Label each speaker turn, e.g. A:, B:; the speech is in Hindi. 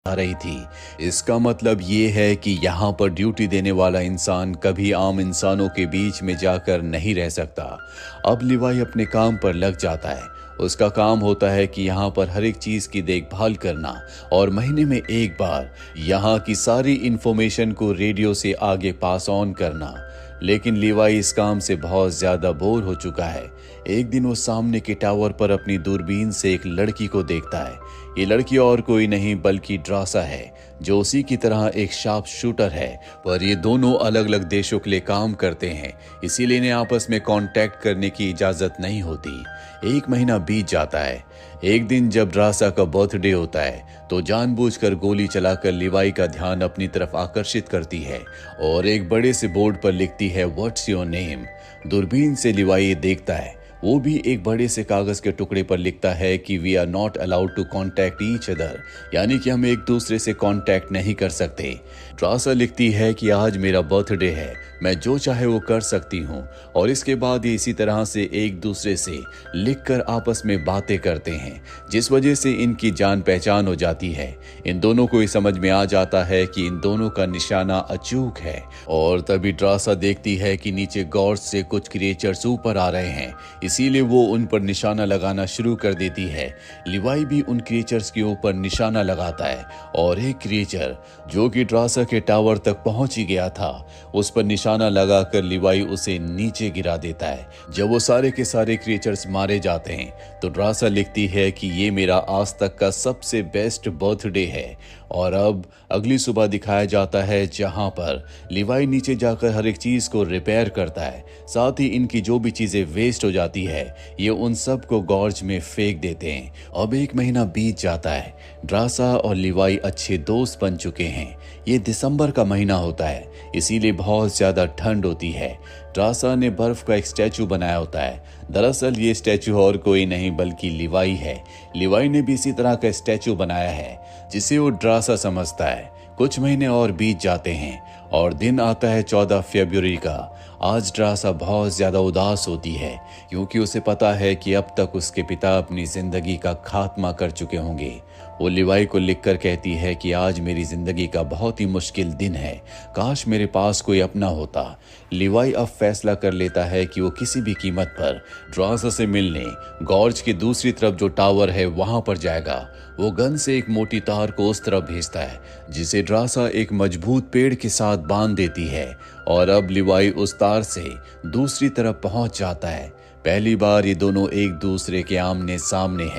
A: आ रही थी। इसका मतलब ये है कि यहाँ पर ड्यूटी देने वाला इंसान कभी आम इंसानों के बीच में जाकर नहीं रह सकता। अब लिवाई अपने काम पर लग जाता है। उसका काम होता है कि यहाँ पर हर एक चीज़ की देखभाल करना और महीने में एक बार यहाँ की सारी इंफॉर्मेशन को रेडियो से आगे पास ऑन करना। लेकिन लिवाई इस काम से बहुत ज़्यादा बोर हो चुका है। एक दिन वो सामने के टावर पर अपनी दूरबीन से एक लड़की को देखता है। ये लड़की और कोई नहीं बल्कि ड्रासा है, जो उसी की तरह एक शार्प शूटर है, पर ये दोनों अलग अलग देशों के लिए काम करते हैं, इसीलिए इन्हें आपस में कांटेक्ट करने की इजाज़त नहीं होती। एक महीना बीत जाता है। एक दिन जब ड्रासा का बर्थडे होता है तो जानबूझकर गोली चलाकर लिवाई का ध्यान अपनी तरफ आकर्षित करती है और एक बड़े से बोर्ड पर लिखती है व्हाट्स योर नेम। दूरबीन से लिवाई ये देखता है। वो भी एक बड़े से कागज के टुकड़े पर लिखता है कि we are not allowed to contact each other, यानी कि हम एक दूसरे से कॉन्टैक्ट नहीं कर सकते। ड्रासा लिखती है कि आज मेरा बर्थडे है, मैं जो चाहे वो कर सकती हूँ। और इसके बाद ये इसी तरह से एक दूसरे से लिखकर आपस में बातें करते हैं, जिस वजह से इनकी जान पहचान हो जाती है। इन दोनों को ये समझ में आ जाता है कि इन दोनों का निशाना अचूक है। और तभी ड्रासा देखती है कि नीचे गॉर्ड से कुछ क्रिएचर्स ऊपर आ रहे हैं, इसीलिए वो उन पर निशाना लगाना शुरू कर देती है। लिवाई भी उन क्रिएचर्स के ऊपर निशाना लगाता है और एक क्रिएचर जो कि ड्रासा के टावर तक पहुंच ही गया था, उस पर निशाना लगाकर लिवाई उसे नीचे गिरा देता है। जब वो सारे के सारे क्रिएचर्स मारे जाते हैं तो ड्रासा लिखती है कि ये मेरा आज तक का सबसे बेस्ट बर्थडे है। और अब अगली सुबह दिखाया जाता है जहां पर लिवाई नीचे जाकर हर एक चीज को रिपेयर करता है। साथ ही इनकी जो भी चीजें वेस्ट हो जाती है ये उन सब को गॉर्ज में फेंक देते हैं। अब एक महीना बीत जाता है। ड्रासा और लिवाई अच्छे दोस्त बन चुके हैं। ये दिसंबर का महीना होता है, इसीलिए बहुत ज्यादा ठंड होती है। ड्रासा ने बर्फ का एक स्टैचू बनाया होता है। दरअसल ये स्टैचू और कोई नहीं बल्कि लिवाई है। लिवाई ने भी इसी तरह का स्टैचू बनाया है जिसे वो ड्रासा समझता है। कुछ महीने और बीत जाते हैं और दिन आता है 14 फरवरी का। आज ड्रासा बहुत ज्यादा उदास होती है क्योंकि उसे पता है कि अब तक उसके पिता अपनी जिंदगी का खात्मा कर चुके होंगे। वो लिवाई को लिखकर कहती है कि आज मेरी जिंदगी का बहुत ही मुश्किल दिन है, काश मेरे पास कोई अपना होता। लिवाई अब फैसला कर लेता है कि वो किसी भी कीमत पर ड्रासा से मिलने गॉर्ज की दूसरी तरफ जो टावर है वहां पर जाएगा। वो गन से एक मोटी तार को उस तरफ भेजता है जिसे ड्रासा एक मजबूत पेड़ के साथ बांध देती है और अब लिवाई उस तार से दूसरी तरफ पहुंच जाता है। पहली बार ये दोनों एक दूसरे के आमने सामने हैं।